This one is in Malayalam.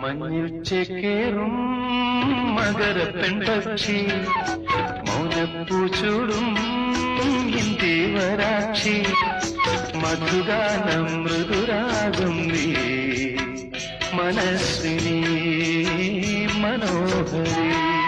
മഞ്ഞിൽ ചേക്കേറും മകര പെൺപക്ഷി മൗനപ്പൂച്ചൂടും ഇന്ത്യവരാക്ഷി മധുഗാനം മൃദുരാഗം നീ മനസ്വിനി മനോഹരി